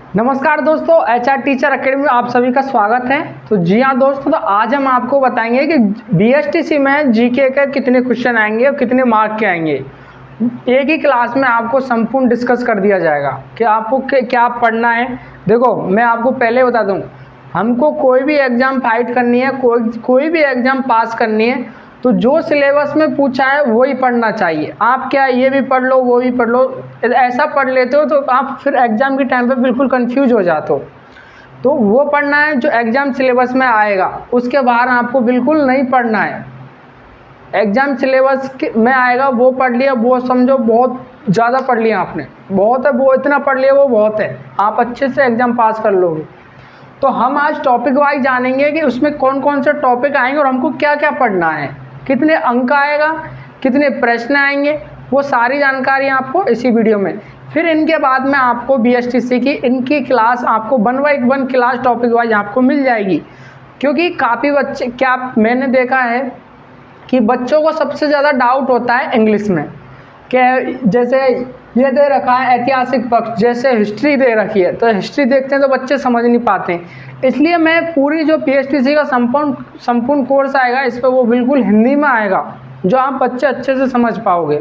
नमस्कार दोस्तों, HR teacher academy में आप सभी का स्वागत है। तो जी हाँ दोस्तों, तो आज हम आपको बताएंगे कि बीएसटीसी में जीके के कितने क्वेश्चन आएंगे और कितने मार्क के आएंगे। एक ही क्लास में आपको संपूर्ण डिस्कस कर दिया जाएगा कि आपको क्या पढ़ना है। देखो, मैं आपको पहले बता दूं, हमको कोई भी एग्ज़ाम फाइट करनी है, कोई भी एग्ज़ाम पास करनी है, तो जो सिलेबस में पूछा है वही पढ़ना चाहिए। आप क्या ये भी पढ़ लो वो भी पढ़ लो, ऐसा पढ़ लेते हो तो आप फिर एग्ज़ाम के टाइम पे बिल्कुल कंफ्यूज हो जाते हो। तो वो पढ़ना है जो एग्ज़ाम सिलेबस में आएगा, उसके बाहर आपको बिल्कुल नहीं पढ़ना है। एग्ज़ाम सिलेबस में आएगा वो पढ़ लिया, वो समझो बहुत ज़्यादा पढ़ लिया आपने, बहुत है, वो इतना पढ़ लिया वो बहुत है, आप अच्छे से एग्ज़ाम पास कर लोगे। तो हम आज टॉपिक वाइज जानेंगे कि उसमें कौन कौन से टॉपिक आएंगे और हमको क्या क्या पढ़ना है, कितने अंक आएगा, कितने प्रश्न आएंगे, वो सारी जानकारी आपको इसी वीडियो में। फिर इनके बाद में आपको बीएसटीसी की इनकी क्लास आपको 1 बाय 1 क्लास टॉपिक वाइज आपको मिल जाएगी। क्योंकि काफ़ी बच्चे, क्या मैंने देखा है कि बच्चों को सबसे ज़्यादा डाउट होता है इंग्लिश में, कि जैसे ये दे रखा है ऐतिहासिक पक्ष, जैसे हिस्ट्री दे रखी है, तो हिस्ट्री देखते हैं तो बच्चे समझ नहीं पाते हैं। इसलिए मैं पूरी जो बीएसटीसी का संपूर्ण कोर्स आएगा इस पर वो बिल्कुल हिंदी में आएगा, जो आप बच्चे अच्छे से समझ पाओगे।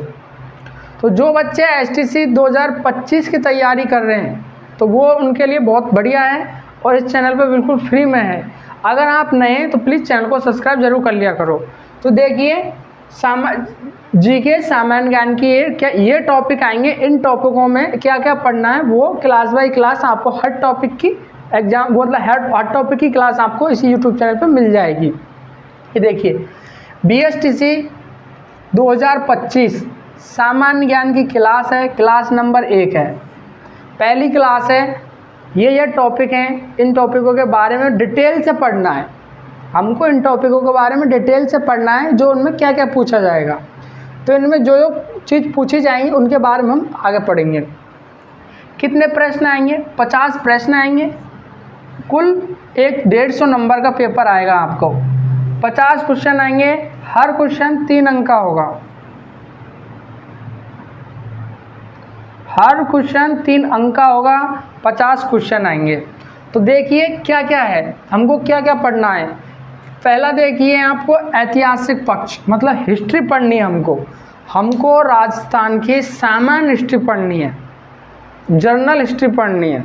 तो जो बच्चे एसटीसी 2025 की तैयारी कर रहे हैं तो वो उनके लिए बहुत बढ़िया है और इस चैनल पर बिल्कुल फ्री में है। अगर आप नए हैं तो प्लीज़ चैनल को सब्सक्राइब जरूर कर लिया करो। तो देखिए, जीके सामान्य ज्ञान की ये टॉपिक आएंगे। इन टॉपिकों में क्या क्या पढ़ना है वो क्लास बाय क्लास आपको हर टॉपिक की एग्जाम, मतलब हर टॉपिक की क्लास आपको इसी यूट्यूब चैनल पे मिल जाएगी। ये देखिए, बीएसटीसी 2025 सामान्य ज्ञान की क्लास है, क्लास नंबर 1 है, पहली क्लास है। ये टॉपिक हैं, इन टॉपिकों के बारे में डिटेल से पढ़ना है हमको। इन टॉपिकों के बारे में डिटेल से पढ़ना है, जो उनमें क्या क्या पूछा जाएगा। तो इनमें जो चीज़ पूछी जाएंगी उनके बारे में हम आगे पढ़ेंगे। कितने प्रश्न आएंगे? 50 प्रश्न आएंगे। कुल 150 नंबर का पेपर आएगा आपको। 50 क्वेश्चन आएंगे, हर क्वेश्चन 3 अंक का होगा। हर क्वेश्चन 3 अंक का होगा, 50 क्वेश्चन आएंगे। तो देखिए क्या क्या है, हमको क्या क्या पढ़ना है। पहला देखिए, आपको ऐतिहासिक पक्ष मतलब हिस्ट्री पढ़नी है हमको राजस्थान की सामान्य हिस्ट्री पढ़नी है, जर्नल हिस्ट्री पढ़नी है।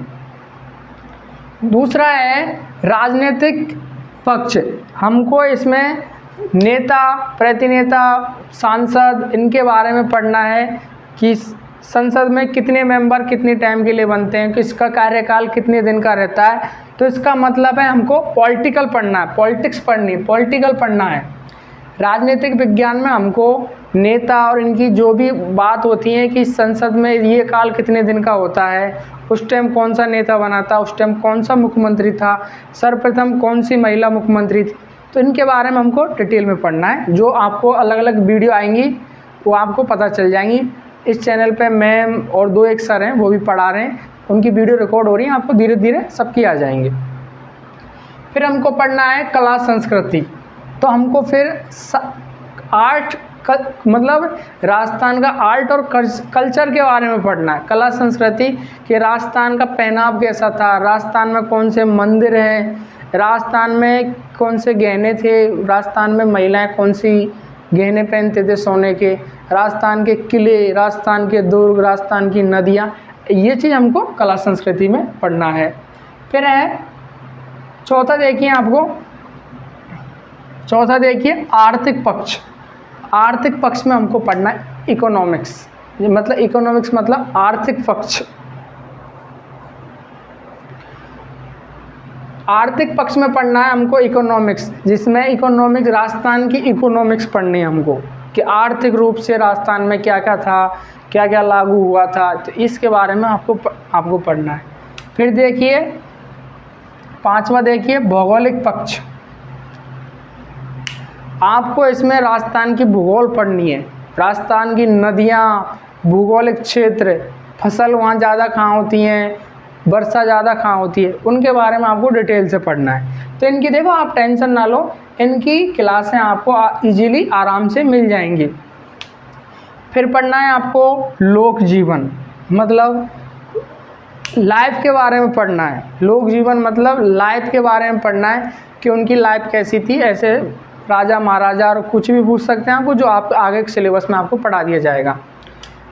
दूसरा है राजनीतिक पक्ष, हमको इसमें नेता, प्रतिनेता, सांसद, इनके बारे में पढ़ना है कि संसद में कितने मेंबर कितने टाइम के लिए बनते हैं, किसका कार्यकाल कितने दिन का रहता है। तो इसका मतलब है हमको पॉलिटिकल पढ़ना है, पॉलिटिक्स पढ़नी है, पॉलिटिकल पढ़ना है। राजनीतिक विज्ञान में हमको नेता और इनकी जो भी बात होती है कि संसद में ये काल कितने दिन का होता है, उस टाइम कौन सा नेता बना था, उस टाइम कौन सा मुख्यमंत्री था, सर्वप्रथम कौन सी महिला मुख्यमंत्री थी, तो इनके बारे में हमको डिटेल में पढ़ना है। जो आपको अलग अलग वीडियो आएंगी वो आपको पता चल जाएंगी। इस चैनल पे मैम और 2 एक सर हैं वो भी पढ़ा रहे हैं, उनकी वीडियो रिकॉर्ड हो रही है, आपको धीरे धीरे सबकी आ जाएंगे। फिर हमको पढ़ना है कला संस्कृति। तो हमको फिर आर्ट मतलब राजस्थान का आर्ट और कल्चर के बारे में पढ़ना है। कला संस्कृति कि राजस्थान का पहनाव कैसा था, राजस्थान में कौन से मंदिर हैं, राजस्थान में कौन से गहने थे, राजस्थान में महिलाएं कौन सी गहने पहनते थे सोने के, राजस्थान के किले, राजस्थान के दुर्ग, राजस्थान की नदियाँ, ये चीज़ हमको कला संस्कृति में पढ़ना है। फिर है चौथा देखिए आर्थिक पक्ष। आर्थिक पक्ष में हमको पढ़ना है इकोनॉमिक्स, मतलब इकोनॉमिक्स मतलब आर्थिक पक्ष। आर्थिक पक्ष में पढ़ना है हमको इकोनॉमिक्स, जिसमें इकोनॉमिक्स राजस्थान की इकोनॉमिक्स पढ़नी है हमको कि आर्थिक रूप से राजस्थान में क्या क्या था, क्या क्या लागू हुआ था, तो इसके बारे में आपको पढ़ना है। फिर देखिए 5वां देखिए भौगोलिक पक्ष। आपको इसमें राजस्थान की भूगोल पढ़नी है, राजस्थान की नदियाँ, भूगोलिक क्षेत्र, फसल वहाँ ज़्यादा कहाँ होती हैं, वर्षा ज़्यादा कहाँ होती है, उनके बारे में आपको डिटेल से पढ़ना है। तो इनकी देखो आप टेंशन ना लो, इनकी क्लासें आपको इजीली आराम से मिल जाएंगी। फिर पढ़ना है आपको लोक जीवन, मतलब लाइफ के बारे में पढ़ना है। लोक जीवन मतलब लाइफ के बारे में पढ़ना है कि उनकी लाइफ कैसी थी। ऐसे राजा महाराजा और कुछ भी पूछ सकते हैं आपको, जो आप आगे के सिलेबस में आपको पढ़ा दिया जाएगा।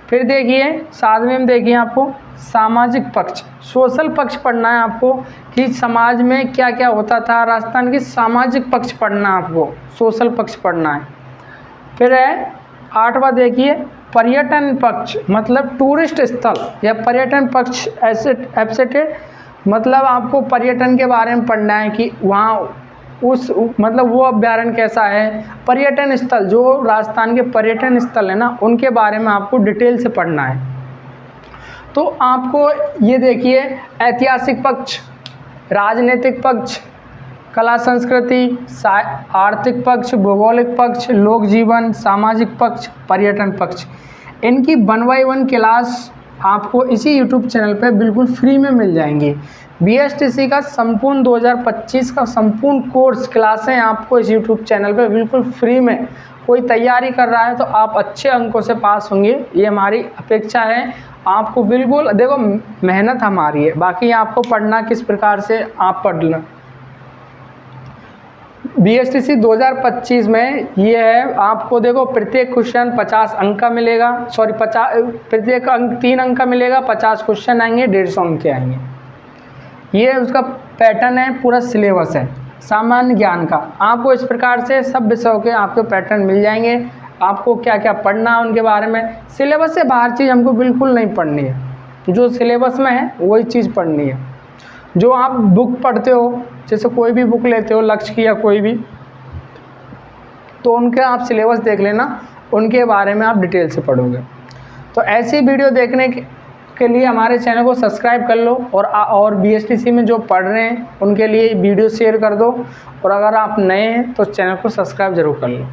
फिर देखिए 7वें में देखिए आपको सामाजिक पक्ष, सोशल पक्ष पढ़ना है आपको कि समाज में क्या क्या होता था। राजस्थान की सामाजिक पक्ष पढ़ना है आपको, सोशल पक्ष पढ़ना है। फिर है 8वां देखिए पर्यटन पक्ष मतलब टूरिस्ट स्थल या पर्यटन पक्ष एसेटेड मतलब आपको पर्यटन के बारे में पढ़ना है कि वहाँ उस मतलब वो अभ्यारण्य कैसा है। पर्यटन स्थल जो राजस्थान के पर्यटन स्थल है ना, उनके बारे में आपको डिटेल से पढ़ना है। तो आपको ये देखिए ऐतिहासिक पक्ष, राजनीतिक पक्ष, कला संस्कृति, आर्थिक पक्ष, भौगोलिक पक्ष, लोक जीवन, सामाजिक पक्ष, पर्यटन पक्ष, इनकी 1 by 1 क्लास आपको इसी यूट्यूब चैनल पे बिल्कुल फ्री में मिल जाएंगी। BSTC का संपूर्ण 2025 का संपूर्ण कोर्स क्लासें आपको इस यूट्यूब चैनल पे बिल्कुल फ्री में, कोई तैयारी कर रहा है तो आप अच्छे अंकों से पास होंगे, ये हमारी अपेक्षा है। आपको बिल्कुल देखो मेहनत हमारी है, बाकी आपको पढ़ना किस प्रकार से आप पढ़ लें। BSTC 2025 में ये है आपको देखो प्रत्येक क्वेश्चन 50 अंक का मिलेगा, सॉरी 50 प्रत्येक अंक 3 अंक का मिलेगा, 50 क्वेश्चन आएंगे, 150 अंक के आएंगे। ये उसका पैटर्न है, पूरा सिलेबस है सामान्य ज्ञान का। आपको इस प्रकार से सब विषयों के आपको पैटर्न मिल जाएंगे। आपको क्या क्या पढ़ना है उनके बारे में, सिलेबस से बाहर चीज़ हमको बिल्कुल नहीं पढ़नी है, जो सिलेबस में है वही चीज़ पढ़नी है। जो आप बुक पढ़ते हो, जैसे कोई भी बुक लेते हो लक्ष्य की या कोई भी, तो उनके आप सिलेबस देख लेना, उनके बारे में आप डिटेल से पढ़ोगे। तो ऐसी वीडियो देखने के लिए हमारे चैनल को सब्सक्राइब कर लो और BSTC में जो पढ़ रहे हैं उनके लिए वीडियो शेयर कर दो। और अगर आप नए हैं तो चैनल को सब्सक्राइब ज़रूर कर लो।